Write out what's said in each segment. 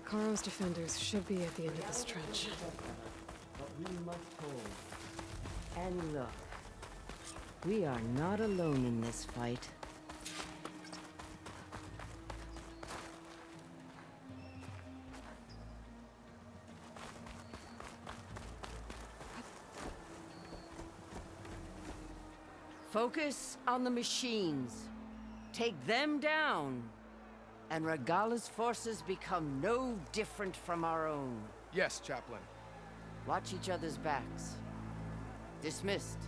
Hekarro's defenders should be at the end of this trench. But we must hold. And look, we are not alone in this fight. Focus on the machines. Take them down. And Regalla's forces become no different from our own. Yes, Chaplain. Watch each other's backs. Dismissed.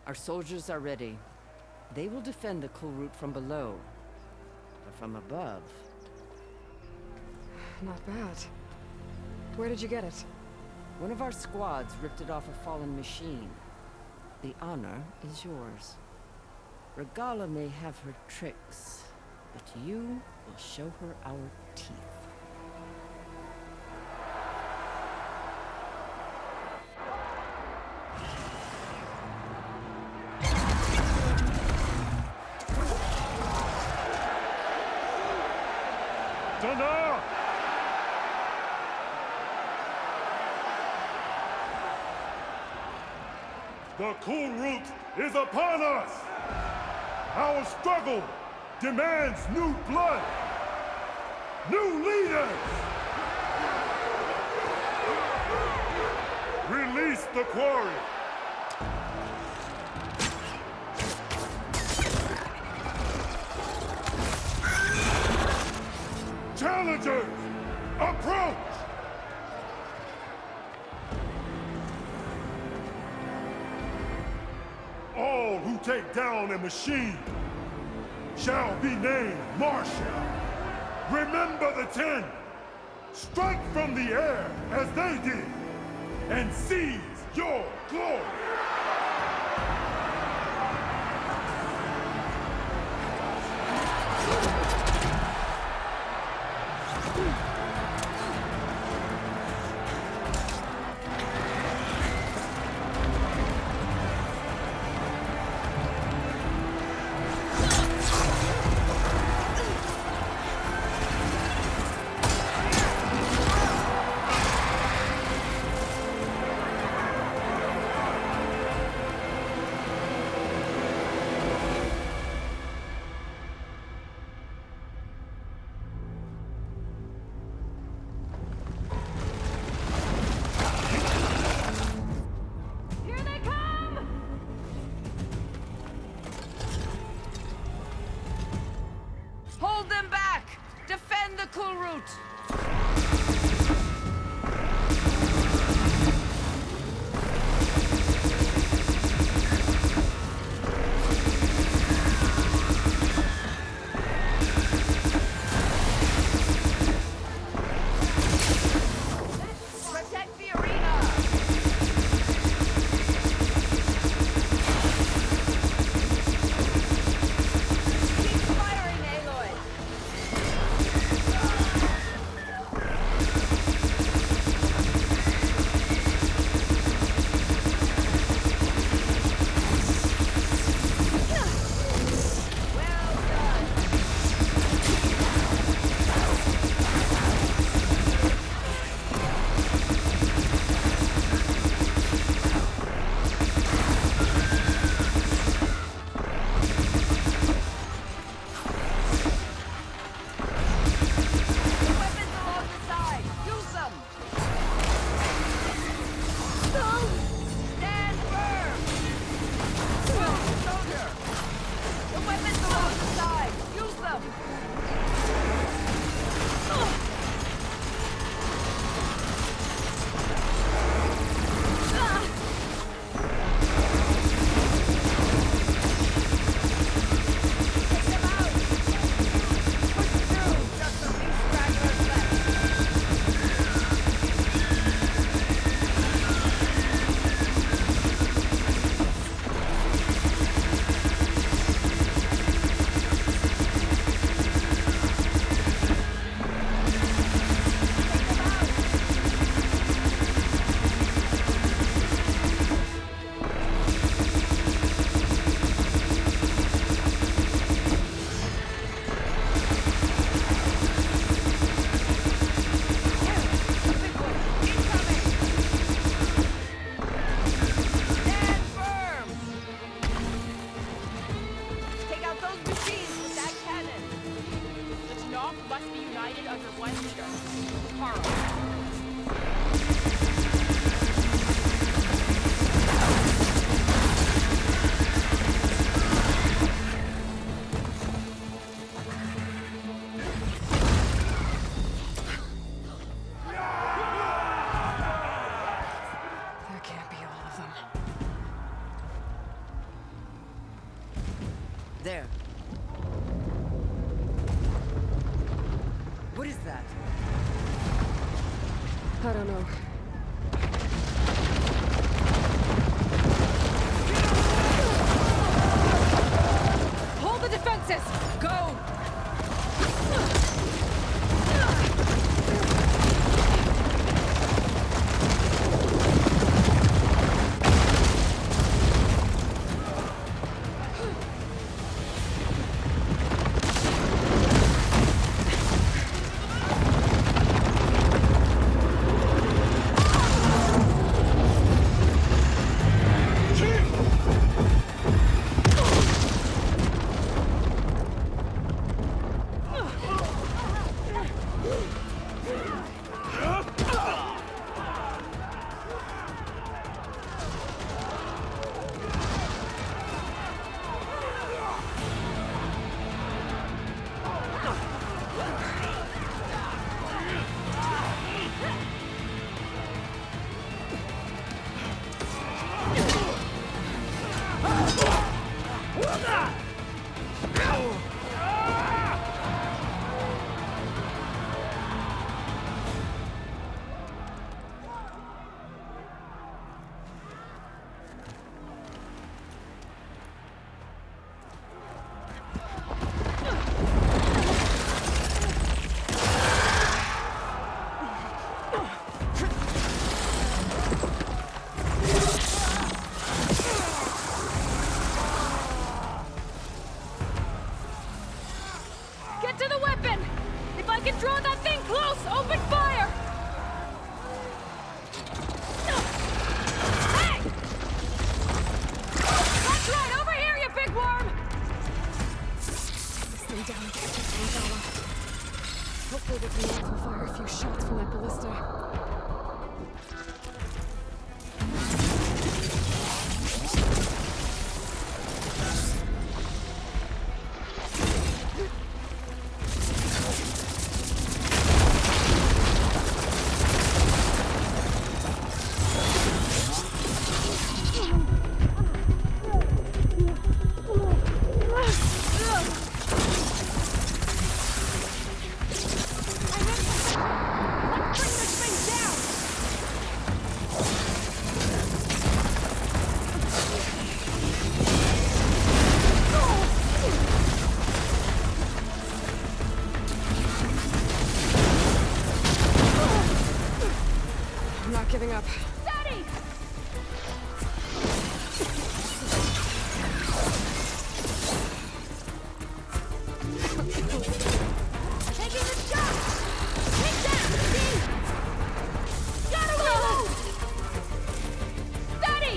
Our soldiers are ready. They will defend the Kulrut from below. But from above... Not bad. Where did you get it? One of our squads ripped it off a fallen machine. The honor is yours. Regalla may have her tricks, but you will show her our teeth. Dana! The Kulrut is upon us! Our struggle demands new blood! New leaders! Release the quarry! Challengers, approach! All who take down a machine shall be named Marshal. Remember the 10. Strike from the air as they did, and seize your glory. Hold them back! Defend the Kulrut! Protect the arena! Keep firing, Aloy! There can't be all of them. There. What is that? I don't know. Hold the defenses! Go! Get to the weapon! If I can draw that thing close, open fire! Hey! That's right, over here, you big worm! This thing down and catch its Angela. Hopefully they can rifle fire a few shots from that ballista. I'm not giving up. Steady! Taking the shot! Take that! See? Gotta reload! Steady!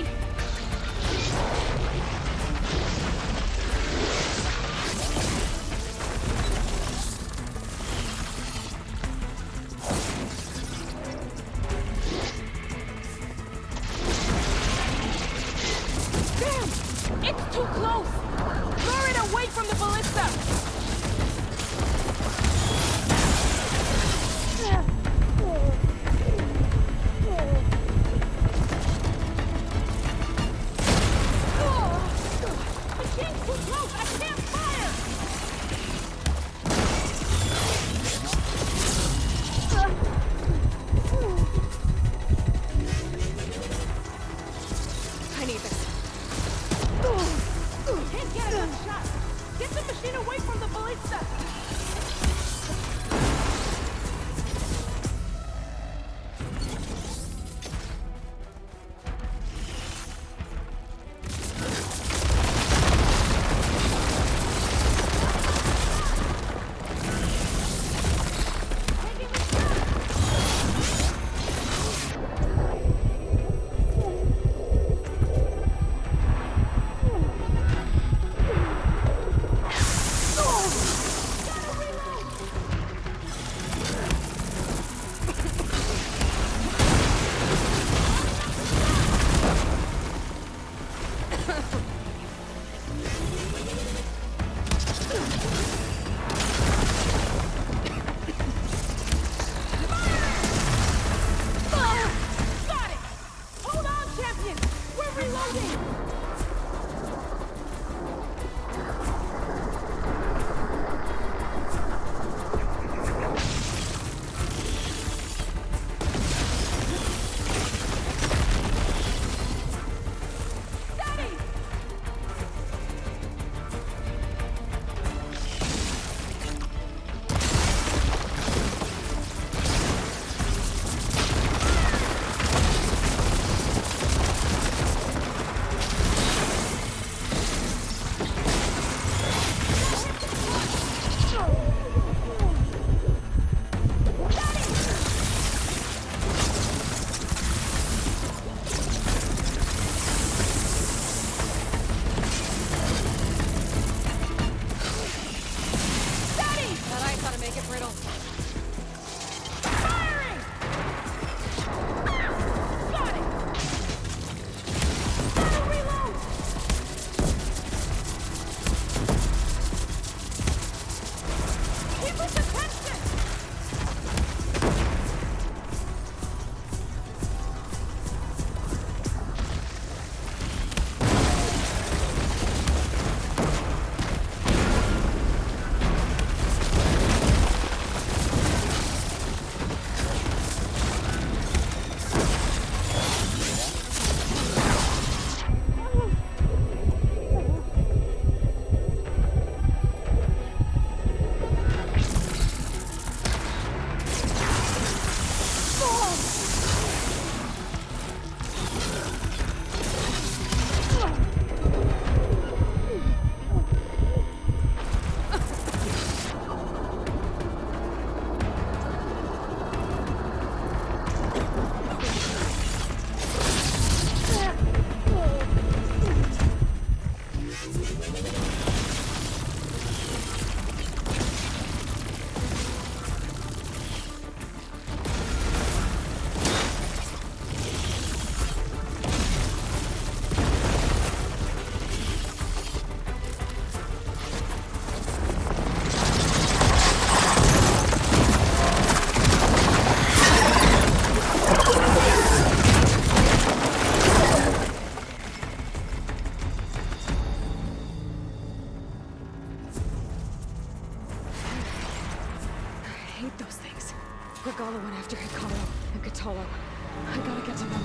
make it brittle. Firing! Got it! Gotta reload! Keep his attention! I hate those things. Regala went after Hikaru and Katolo. I gotta get to them.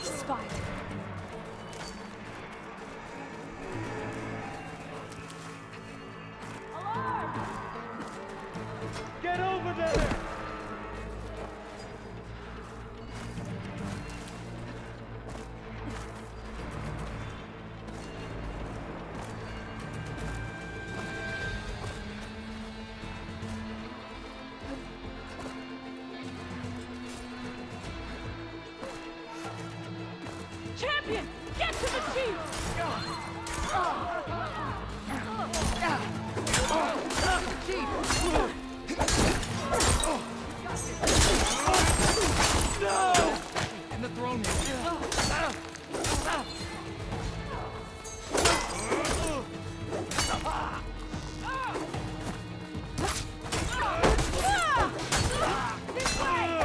Spy. Get over there! Champion! Get to the chief! In the throne room. This way!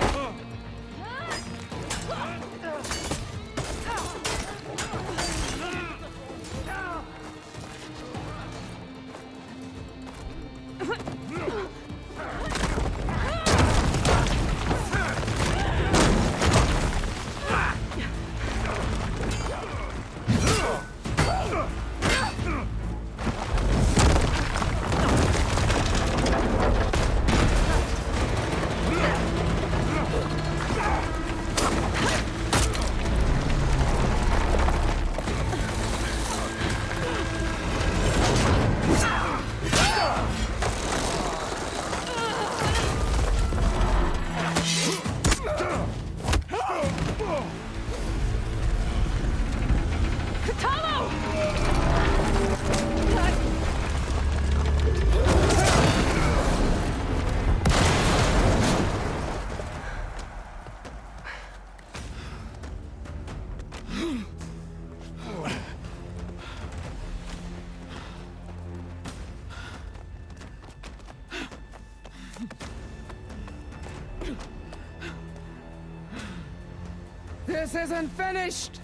This isn't finished!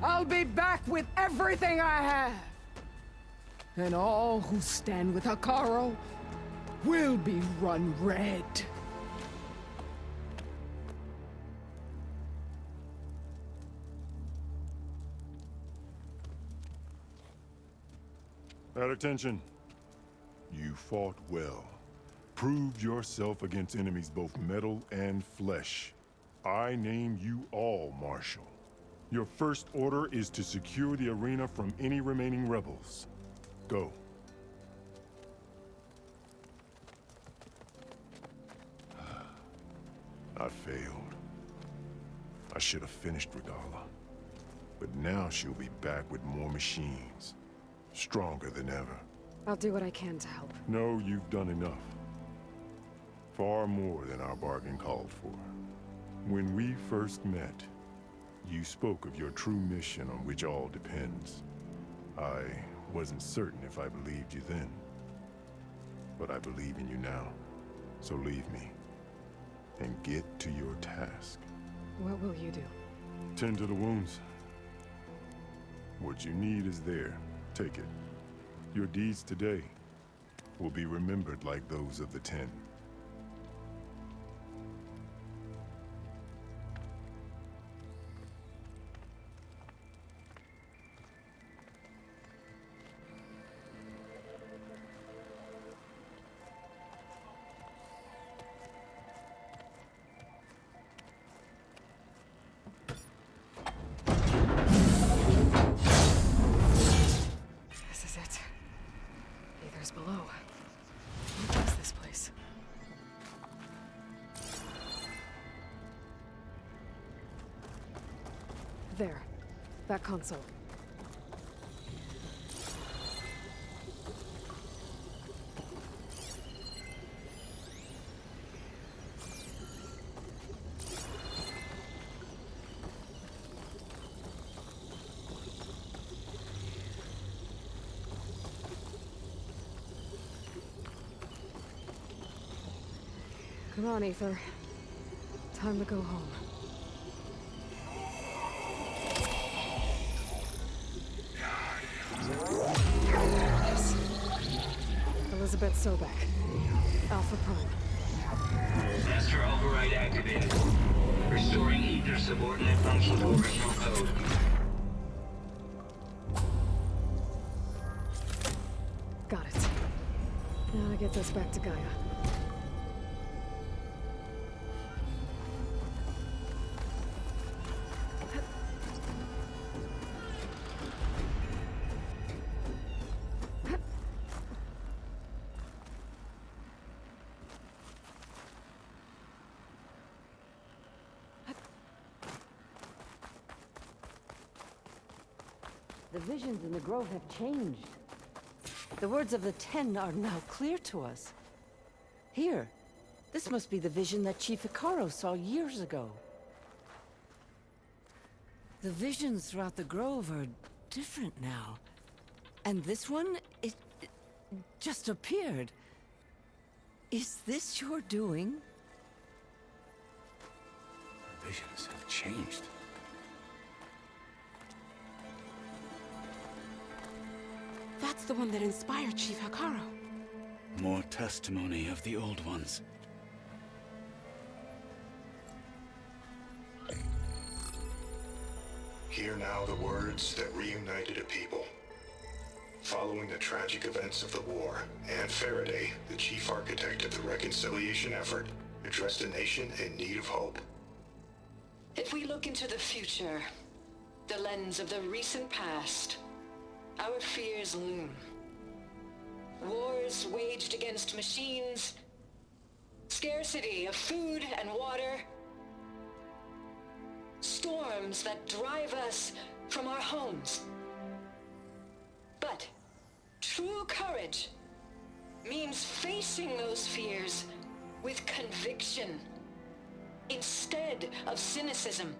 I'll be back with everything I have! And all who stand with Hekarro will be run red. At attention. You fought well. Proved yourself against enemies both metal and flesh. I name you all Marshal. Your first order is to secure the arena from any remaining rebels. Go. I failed. I should have finished Regalla. But now she'll be back with more machines. Stronger than ever. I'll do what I can to help. No, you've done enough. Far more than our bargain called for. When we first met, you spoke of your true mission on which all depends. I wasn't certain if I believed you then. But I believe in you now. So leave me. And get to your task. What will you do? Tend to the wounds. What you need is there. Take it. Your deeds today will be remembered like those of the Ten. This is it. Aether's below. What is this place? There. That console. Come on, Aether. Time to go home. Yes. Elizabeth Sobek. Alpha Prime. Master override activated. Restoring Aether subordinate function to original code. Got it. Now to get this back to Gaia. The visions in the Grove have changed. The words of the Ten are now clear to us. Here, this must be the vision that Chief Hekarro saw years ago. The visions throughout the Grove are different now. And this one, it just appeared. Is this your doing? Visions have changed. That's the one that inspired Chief Hekarro. More testimony of the old ones. Hear now the words that reunited a people. Following the tragic events of the war, Anne Faraday, the chief architect of the reconciliation effort, addressed a nation in need of hope. If we look into the future, the lens of the recent past, our fears loom. Wars waged against machines, scarcity of food and water, storms that drive us from our homes. But true courage means facing those fears with conviction instead of cynicism.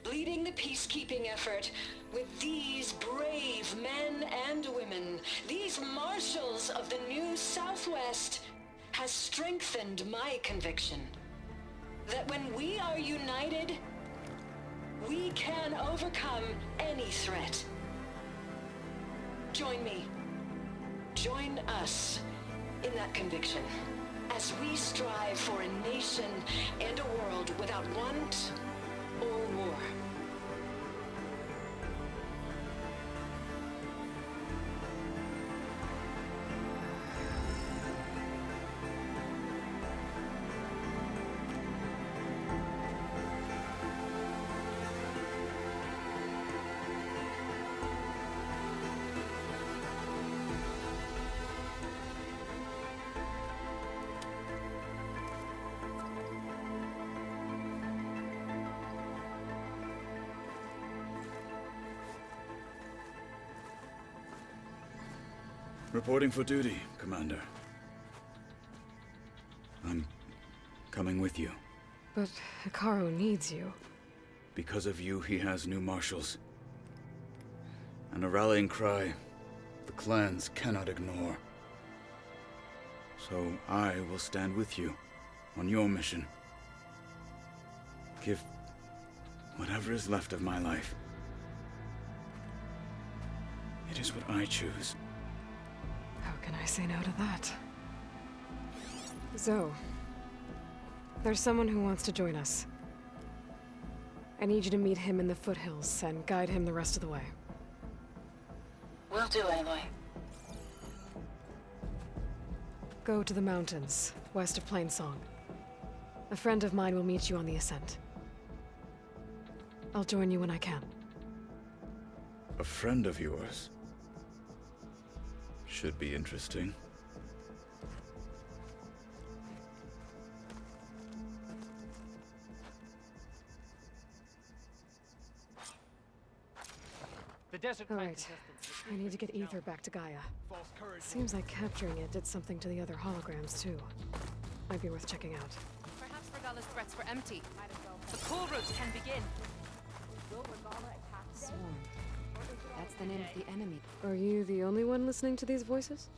Leading the peacekeeping effort with these brave men and women, these marshals of the new Southwest, has strengthened my conviction. that when we are united, we can overcome any threat. Join me. Join us in that conviction as we strive for a nation and a world without want or war. Reporting for duty, Commander. I'm coming with you. But Hikaru needs you. Because of you, he has new marshals. And a rallying cry the clans cannot ignore. So I will stand with you on your mission. Give whatever is left of my life. It is what I choose. How can I say no to that? Zoe, there's someone who wants to join us. I need you to meet him in the foothills and guide him the rest of the way. Will do, Aloy. Go to the mountains, west of Plainsong. A friend of mine will meet you on the ascent. I'll join you when I can. A friend of yours? Should be interesting. The desert All clan right. contestants. I need to get Ether back to Gaia. False courage. Seems like capturing it did something to the other holograms, too. Might be worth checking out. Perhaps Regalla's threats were empty. The cool route can begin. Swarm. That's the name of the enemy. Are you the only one listening to these voices?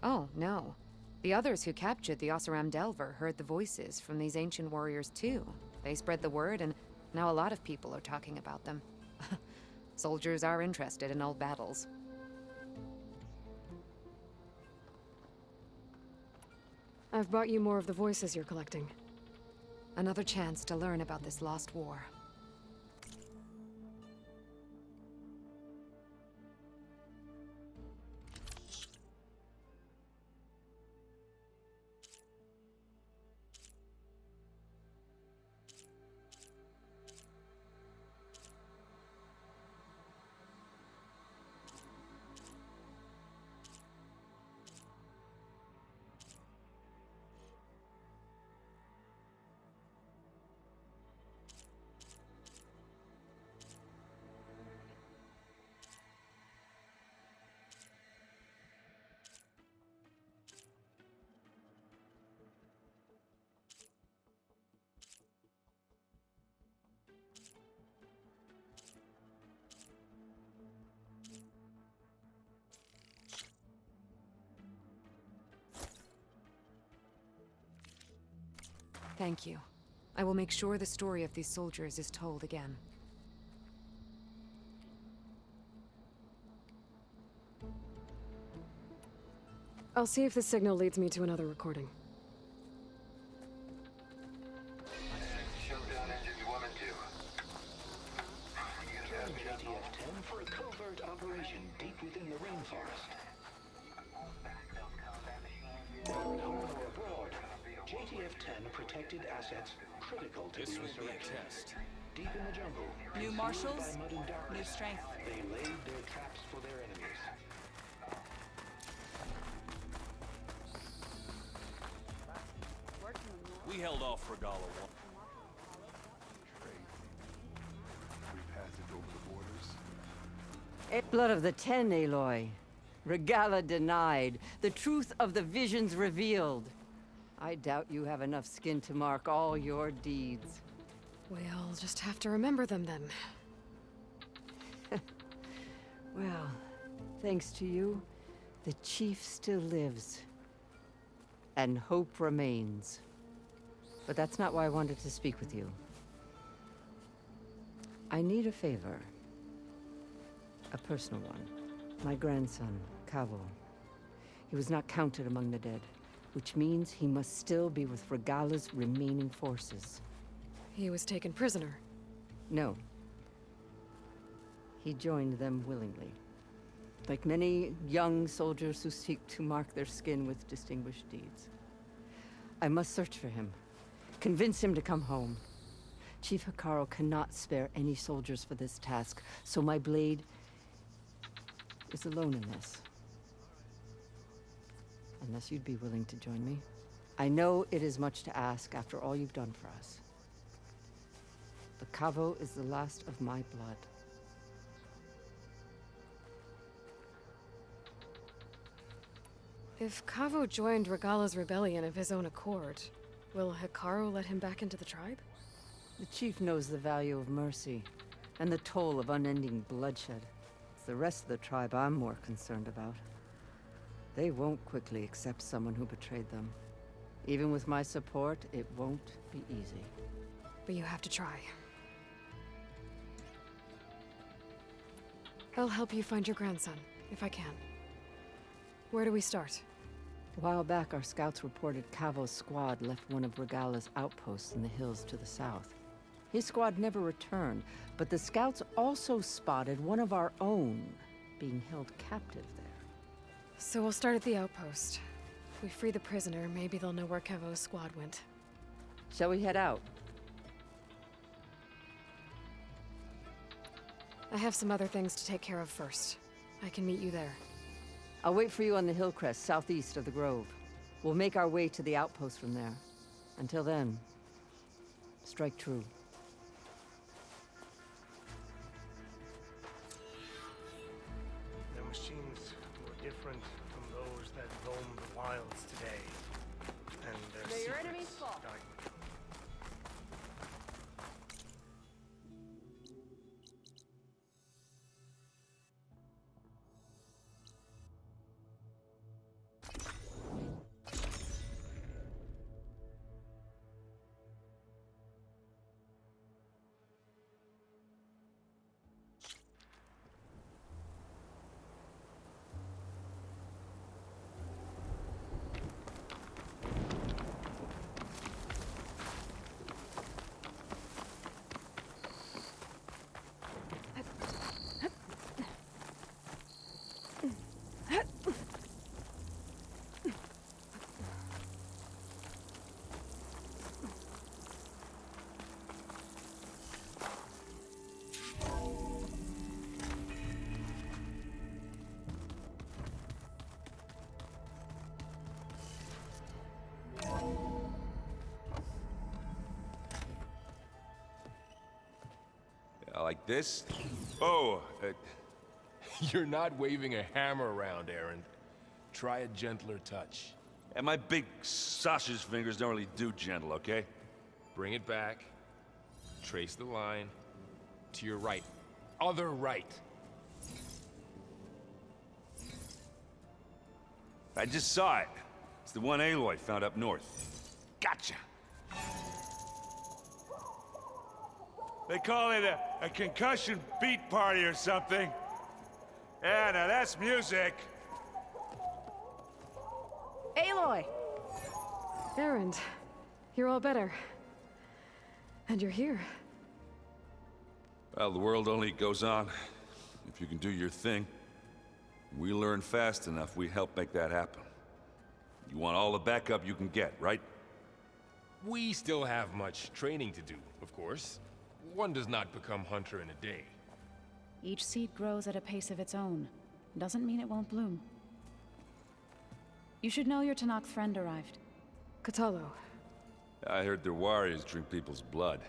Oh, no. The others who captured the Oseram Delver heard the voices from these ancient warriors too. They spread the word, and now a lot of people are talking about them. Soldiers are interested in old battles. I've brought you more of the voices you're collecting. Another chance to learn about this lost war. Thank you. I will make sure the story of these soldiers is told again. I'll see if this signal leads me to another recording. Showdown engine 1 and 2. JTF-10 for a covert operation deep within the rainforest. Home or abroad, JTF-10 protected assets critical to the insurrection. Deep in the jungle, New concealed marshals, by mud and darkness, new strength. they laid their traps for their enemies. We held off Regalla one. Blood of the Ten, Aloy. Regalla denied. The truth of the visions revealed. I doubt you have enough skin to mark all your deeds. We'll just have to remember them then. Well, thanks to you, the chief still lives. And hope remains. But that's not why I wanted to speak with you. I need a favor. A personal one. My grandson, Kavo. He was not counted among the dead, which means he must still be with Regala's remaining forces. He was taken prisoner. No. He joined them willingly. Like many young soldiers who seek to mark their skin with distinguished deeds. I must search for him. Convince him to come home. Chief Hekarro cannot spare any soldiers for this task, so my blade is alone in this. Unless you'd be willing to join me. I know it is much to ask after all you've done for us. But Kavo is the last of my blood. If Kavo joined Regala's rebellion of his own accord, will Hekarro let him back into the tribe? The chief knows the value of mercy, and the toll of unending bloodshed. It's the rest of the tribe I'm more concerned about. They won't quickly accept someone who betrayed them. Even with my support, it won't be easy. But you have to try. I'll help you find your grandson, if I can. Where do we start? A while back, our scouts reported Kavo's squad left one of Regala's outposts in the hills to the south. His squad never returned, but the scouts also spotted one of our own being held captive there. So we'll start at the outpost. If we free the prisoner, maybe they'll know where Kavo's squad went. Shall we head out? I have some other things to take care of first. I can meet you there. I'll wait for you on the hill crest southeast of the grove. We'll make our way to the outpost from there. Until then, strike true. Their machines were different from those that roam the wilds today. And their secrets died. Like this? Oh, You're not waving a hammer around, Aaron. Try a gentler touch. and my big sausage fingers don't really do gentle, okay? Bring it back. Trace the line. To your right. Other right. I just saw it. It's the one Aloy found up north. Gotcha! They call it a concussion beat party or something. Yeah, now that's music. Aloy! Erend, you're all better. And you're here. Well, the world only goes on if you can do your thing. We learn fast enough, we help make that happen. You want all the backup you can get, right? We still have much training to do, of course. One does not become hunter in a day. Each seed grows at a pace of its own. Doesn't mean it won't bloom. You should know your Tenakth friend arrived. Kotallo. I heard their warriors drink people's blood.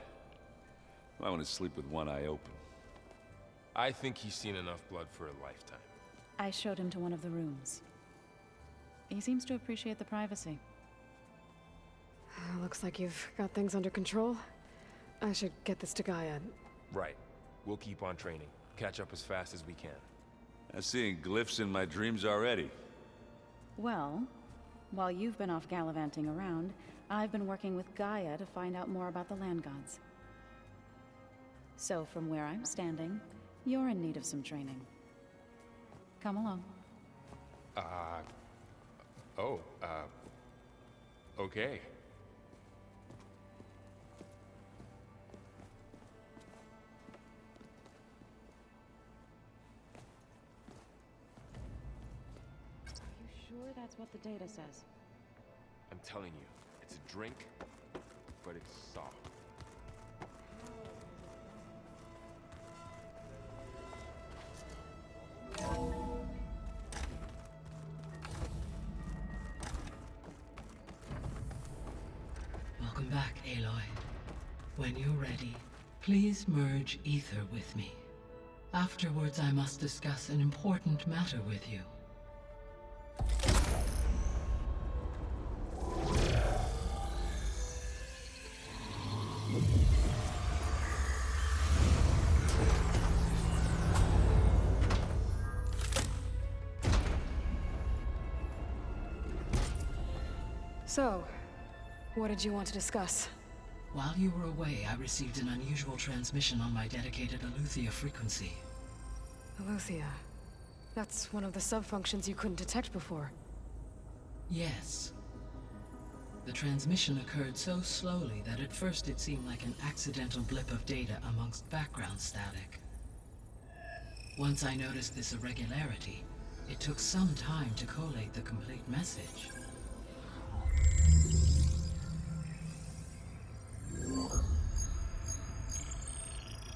I want to sleep with one eye open. I think he's seen enough blood for a lifetime. I showed him to one of the rooms. He seems to appreciate the privacy. Looks like you've got things under control. I should get this to Gaia. Right. We'll keep on training. Catch up as fast as we can. I'm seeing glyphs in my dreams already. Well, while you've been off gallivanting around, I've been working with Gaia to find out more about the land gods. So from where I'm standing, you're in need of some training. Come along. Okay. Are you sure that's what the data says? I'm telling you, it's a drink, but it's soft. Welcome back, Aloy. When you're ready, please merge ether with me. Afterwards, I must discuss an important matter with you. So, what did you want to discuss? While you were away, I received an unusual transmission on my dedicated Eleuthia frequency. Eleuthia. That's one of the sub-functions you couldn't detect before. Yes. The transmission occurred so slowly that at first it seemed like an accidental blip of data amongst background static. Once I noticed this irregularity, it took some time to collate the complete message.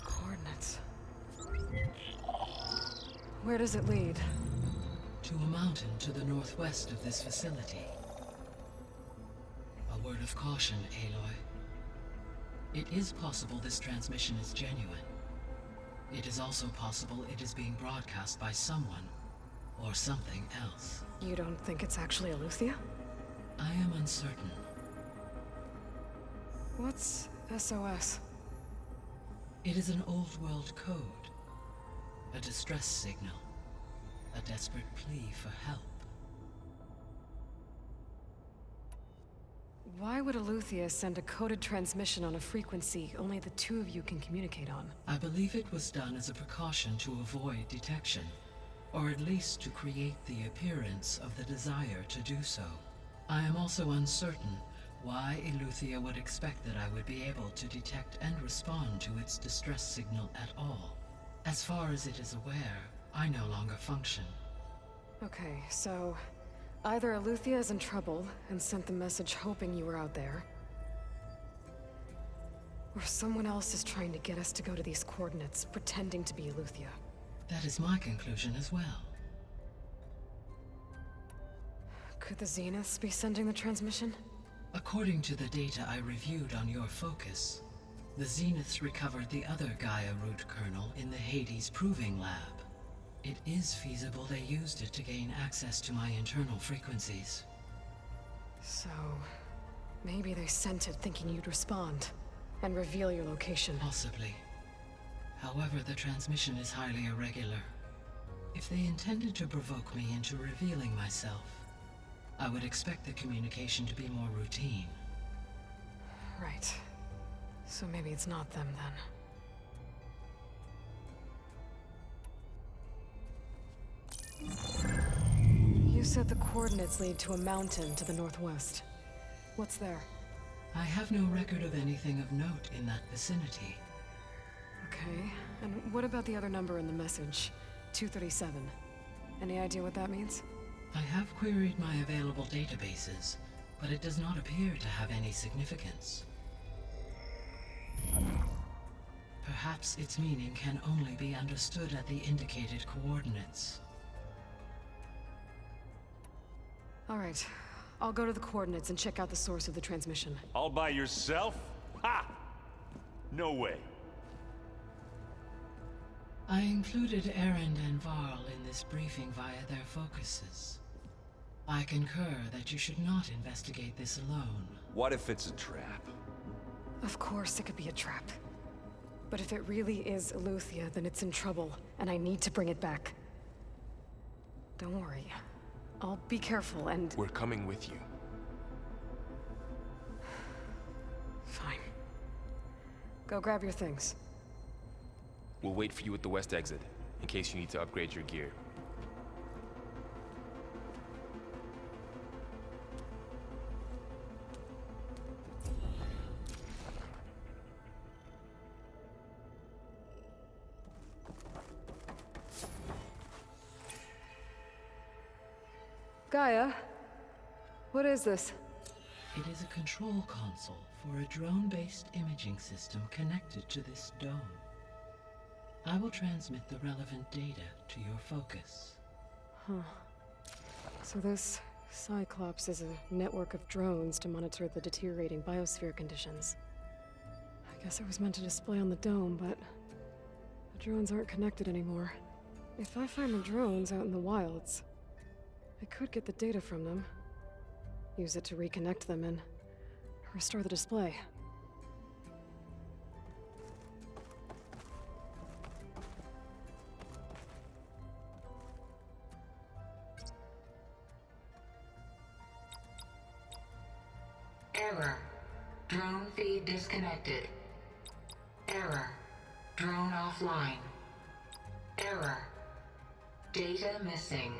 Coordinates. Where does it lead? To a mountain to the northwest of this facility. A word of caution, Aloy. It is possible this transmission is genuine. It is also possible it is being broadcast by someone or something else. You don't think it's actually Eleuthia? I am uncertain. What's SOS? It is an old world code. A distress signal. A desperate plea for help. Why would Eleuthia send a coded transmission on a frequency only the two of you can communicate on? I believe it was done as a precaution to avoid detection, or at least to create the appearance of the desire to do so. I am also uncertain why Eleuthia would expect that I would be able to detect and respond to its distress signal at all. As far as it is aware, I no longer function. Okay, so either Eleuthia is in trouble and sent the message hoping you were out there, or someone else is trying to get us to go to these coordinates, pretending to be Eleuthia. That is my conclusion as well. Could the Zeniths be sending the transmission? According to the data I reviewed on your focus, the Zeniths recovered the other Gaia root kernel in the Hades Proving Lab. It is feasible they used it to gain access to my internal frequencies. So, maybe they sent it thinking you'd respond and reveal your location. Possibly. However, the transmission is highly irregular. If they intended to provoke me into revealing myself, I would expect the communication to be more routine. Right. So maybe it's not them then. You said the coordinates lead to a mountain to the northwest. What's there? I have no record of anything of note in that vicinity. Okay, and what about the other number in the message? 237. Any idea what that means? I have queried my available databases, but it does not appear to have any significance. Perhaps its meaning can only be understood at the indicated coordinates. All right, I'll go to the coordinates and check out the source of the transmission. All by yourself? Ha! No way. I included Erend and Varl in this briefing via their focuses. I concur that you should not investigate this alone. What if it's a trap? Of course it could be a trap. But if it really is Eleuthia, then it's in trouble, and I need to bring it back. Don't worry. I'll be careful and... We're coming with you. Go grab your things. We'll wait for you at the west exit, in case you need to upgrade your gear. Gaia, what is this? It is a control console for a drone-based imaging system connected to this dome. I will transmit the relevant data to your focus. Huh. So this Cyclops is a network of drones to monitor the deteriorating biosphere conditions. I guess it was meant to display on the dome, but the drones aren't connected anymore. If I find the drones out in the wilds, I could get the data from them, use it to reconnect them and restore the display. Error. Drone feed disconnected. Error. Drone offline. Error. Data missing.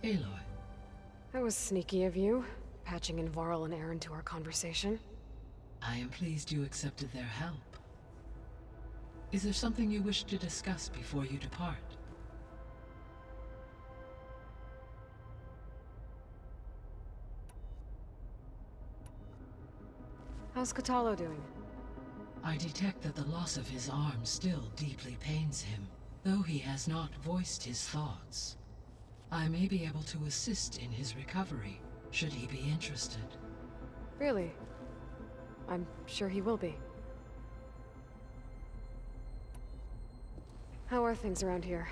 Aloy. That was sneaky of you, patching in Varl and Aaron to our conversation. I am pleased you accepted their help. Is there something you wish to discuss before you depart? How's Kotallo doing? I detect that the loss of his arm still deeply pains him, though he has not voiced his thoughts. I may be able to assist in his recovery, should he be interested. Really? I'm sure he will be. How are things around here?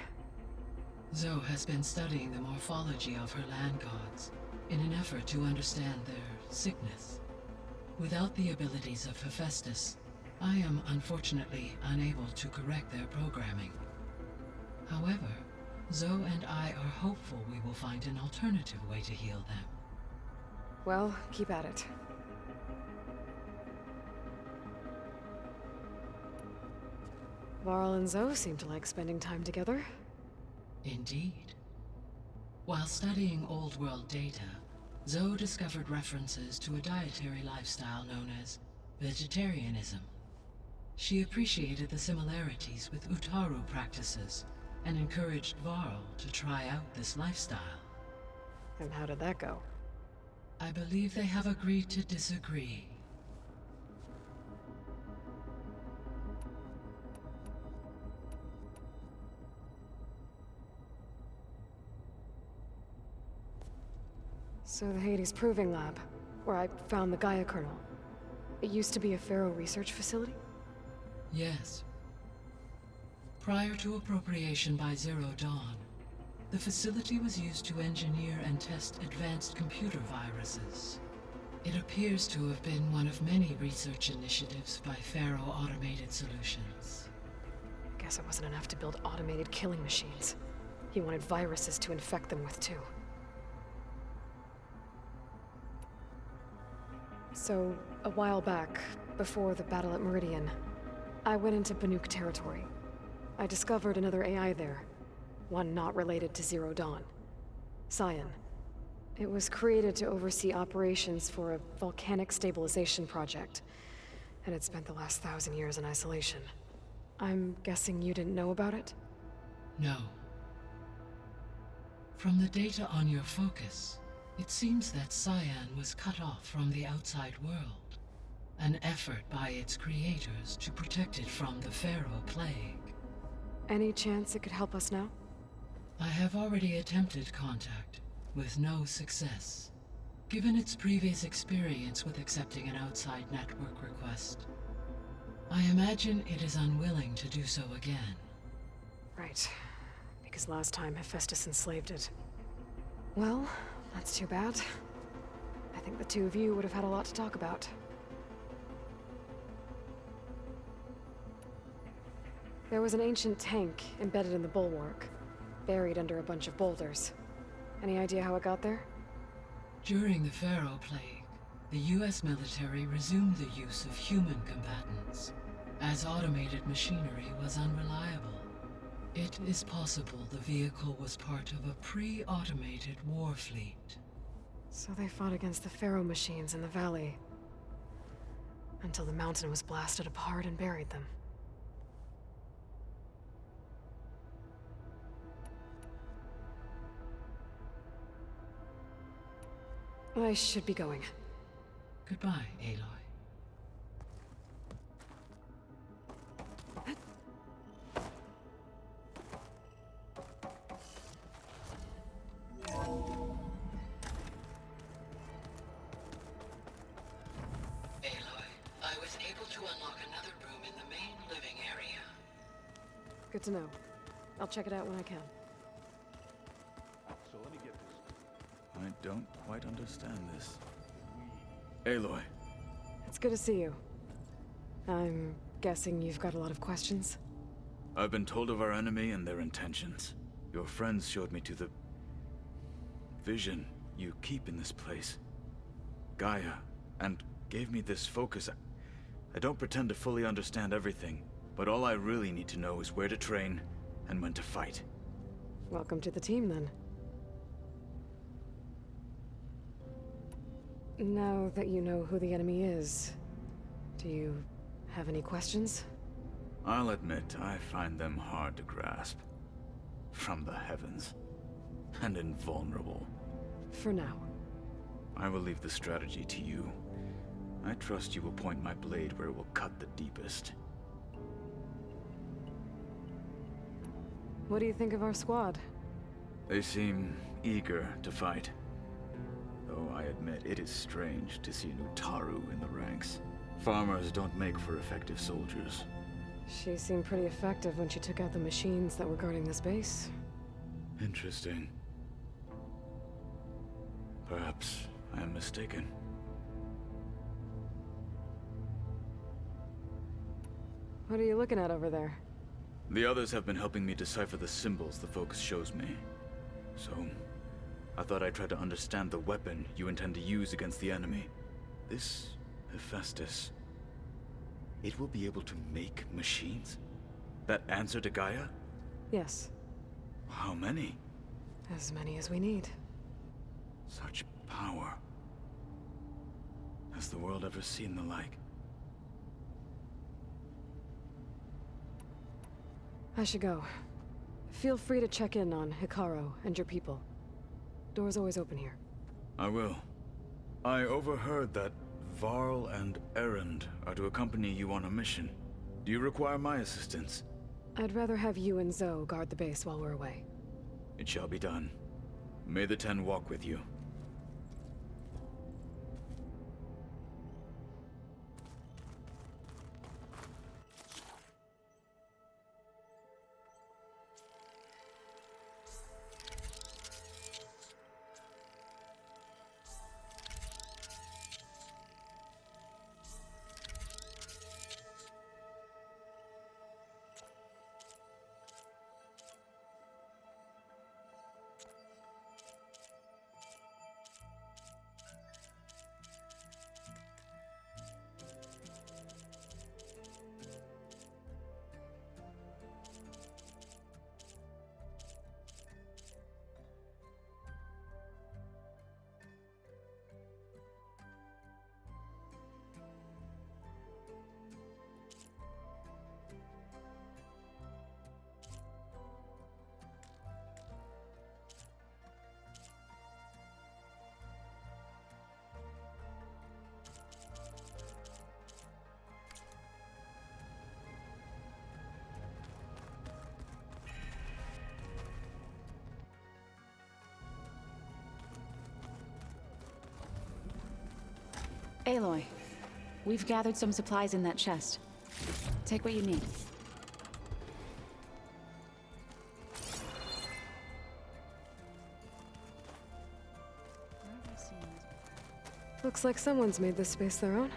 Zoe has been studying the morphology of her land gods, in an effort to understand their sickness. Without the abilities of Hephaestus, I am unfortunately unable to correct their programming. However, Zoe and I are hopeful we will find an alternative way to heal them. Well, keep at it. Varl and Zoe seem to like spending time together. Indeed. While studying Old World data, Zoe discovered references to a dietary lifestyle known as vegetarianism. She appreciated the similarities with Utaru practices and encouraged Varl to try out this lifestyle. And how did that go? I believe they have agreed to disagree. So the Hades Proving Lab, where I found the Gaia kernel. It used to be a Pharaoh research facility? Yes. Prior to appropriation by Zero Dawn, the facility was used to engineer and test advanced computer viruses. It appears to have been one of many research initiatives by Pharaoh Automated Solutions. Guess it wasn't enough to build automated killing machines. He wanted viruses to infect them with too. So, a while back, before the battle at Meridian, I went into Banuk territory. I discovered another AI there, one not related to Zero Dawn. Cyan. It was created to oversee operations for a volcanic stabilization project, and it spent the last 1,000 years in isolation. I'm guessing you didn't know about it? No. From the data on your focus, it seems that Cyan was cut off from the outside world, an effort by its creators to protect it from the Pharaoh Plague. Any chance it could help us now? I have already attempted contact, with no success. Given its previous experience with accepting an outside network request, I imagine it is unwilling to do so again. Right. Because last time Hephaestus enslaved it. Well, that's too bad. I think the two of you would have had a lot to talk about. There was an ancient tank embedded in the bulwark, buried under a bunch of boulders. Any idea how it got there? During the Pharaoh Plague, the US military resumed the use of human combatants, as automated machinery was unreliable. It is possible the vehicle was part of a pre-automated war fleet. So they fought against the Pharaoh machines in the valley, until the mountain was blasted apart and buried them. I should be going. Goodbye, Aloy. I was able to unlock another room in the main living area. Good to know. I'll check it out when I can. So let me get this. I don't quite understand this. Aloy. It's good to see you. I'm guessing you've got a lot of questions? I've been told of our enemy and their intentions. Your friends showed me to the vision you keep in this place, Gaia, and gave me this focus. I don't pretend to fully understand everything, but all I really need to know is where to train and when to fight. Welcome to the team, then. Now that you know who the enemy is, do you have any questions? I'll admit, I find them hard to grasp. From the heavens. And invulnerable. For now. I will leave the strategy to you. I trust you will point my blade where it will cut the deepest. What do you think of our squad? They seem eager to fight. Though I admit it is strange to see an Utaru in the ranks. Farmers don't make for effective soldiers. She seemed pretty effective when she took out the machines that were guarding this base. Interesting. Perhaps I am mistaken. What are you looking at over there? The others have been helping me decipher the symbols the focus shows me. So, I thought I'd try to understand the weapon you intend to use against the enemy. This Hephaestus. It will be able to make machines? That answer to Gaia? Yes. How many? As many as we need. Such power. Has the world ever seen the like? I should go. Feel free to check in on Hikaru and your people. Door's always open here. I will. I overheard that Varl and Erend are to accompany you on a mission. Do you require my assistance? I'd rather have you and Zoe guard the base while we're away. It shall be done. May the Ten walk with you. Aloy, we've gathered some supplies in that chest. Take what you need. Looks like someone's made this space their own.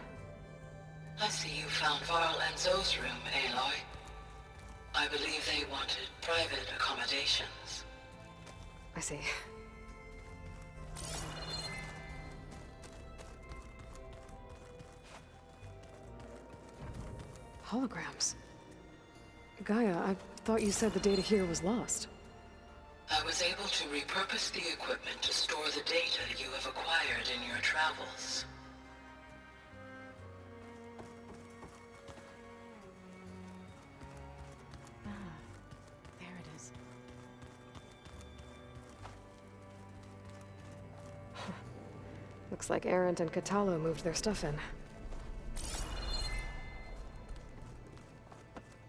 I see you found Varl and Zoe's room, Aloy. I believe they wanted private accommodations. I see. holograms. Gaia, I thought you said the data here was lost. I was able to repurpose the equipment to store the data you have acquired in your travels. There it is. Looks like Erend and Katalo moved their stuff in.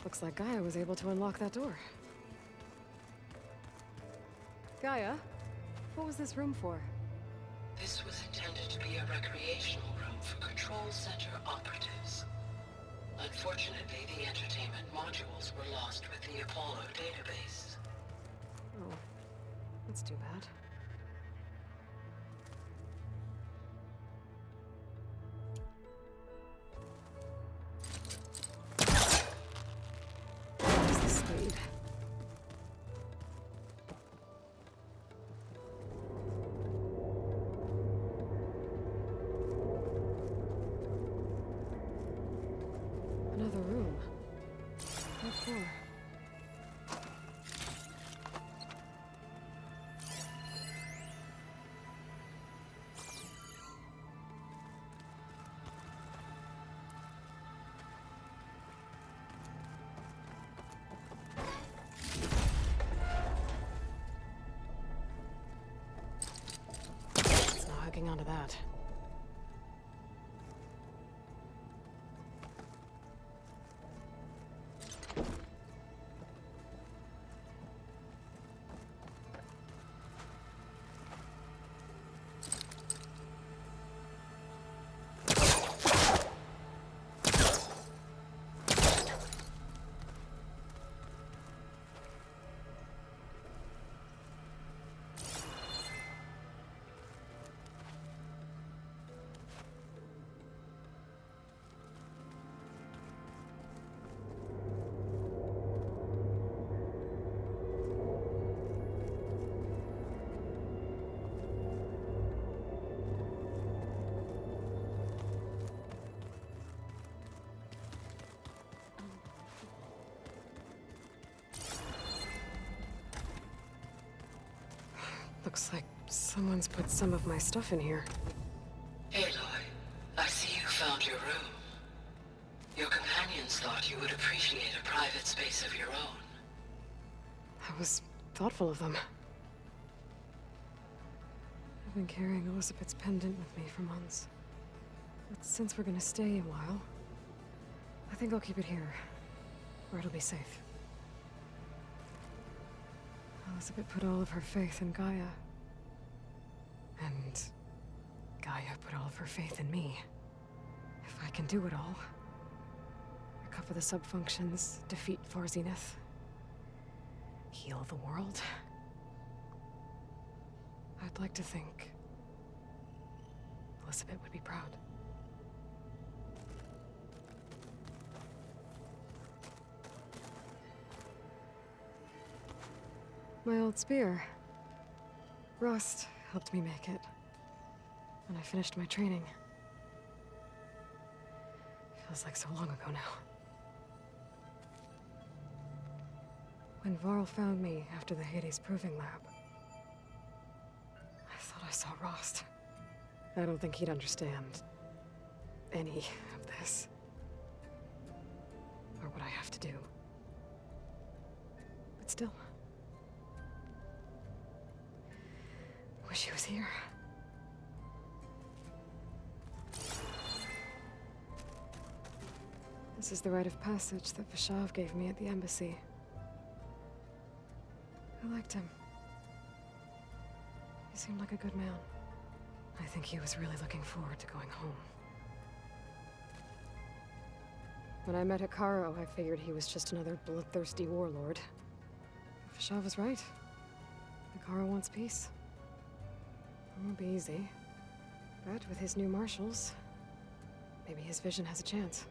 Looks like Gaia was able to unlock that door. Gaia, what was this room for? This was intended to be a recreational room for Control Center operatives. Unfortunately, the entertainment modules were lost with the Apollo database. Oh, that's too bad. Where's the spade? Another room. What for? It's not hooking onto that. Looks like someone's put some of my stuff in here. Aloy, I see you found your room. Your companions thought you would appreciate a private space of your own. That was thoughtful of them. I've been carrying Elizabeth's pendant with me for months. But since we're gonna stay a while, I think I'll keep it here, where it'll be safe. Elizabeth put all of her faith in Gaia. And Gaia put all of her faith in me. If I can do it all, recover the subfunctions, defeat For Zenith, heal the world, I'd like to think Elizabeth would be proud. My old spear. Rust helped me make it. When I finished my training. Feels like so long ago now. When Varl found me after the Hades Proving Lab, I thought I saw Rost. I don't think he'd understand any of this. Or what I have to do. But still. Wish he was here. This is the rite of passage that Vishav gave me at the embassy. I liked him. He seemed like a good man. I think he was really looking forward to going home. When I met Hekarro, I figured he was just another bloodthirsty warlord. Vishav was right. Hekarro wants peace. It won't be easy. But with his new marshals, maybe his vision has a chance.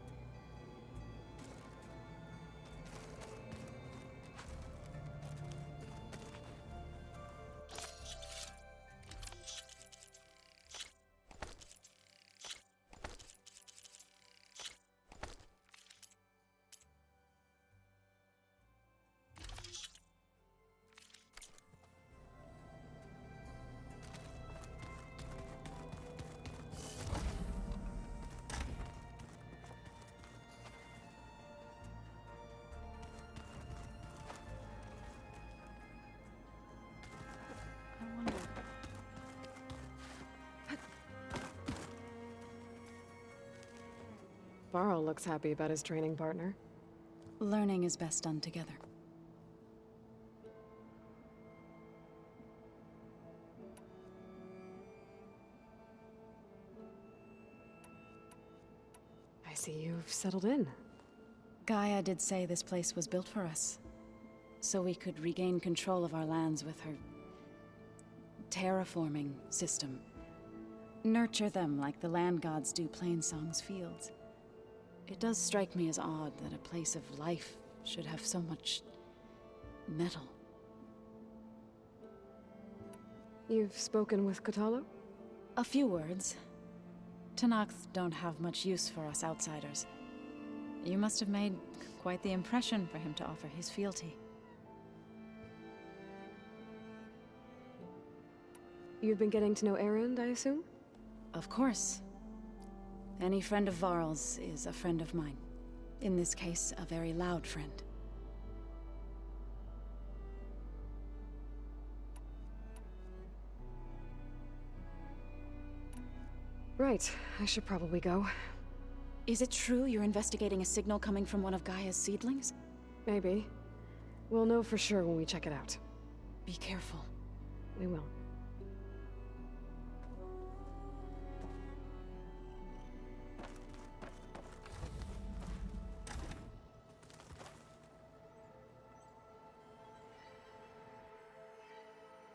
Varl looks happy about his training partner. Learning is best done together. I see you've settled in. Gaia did say this place was built for us, so we could regain control of our lands with her terraforming system. Nurture them like the land gods do Plainsong's fields. It does strike me as odd that a place of life should have so much metal. You've spoken with Kotallo? A few words. Tenakth don't have much use for us outsiders. You must have made quite the impression for him to offer his fealty. You've been getting to know Erend, I assume? Of course. Any friend of Varl's is a friend of mine. In this case, a very loud friend. Right, I should probably go. Is it true you're investigating a signal coming from one of Gaia's seedlings? Maybe. We'll know for sure when we check it out. Be careful. We will.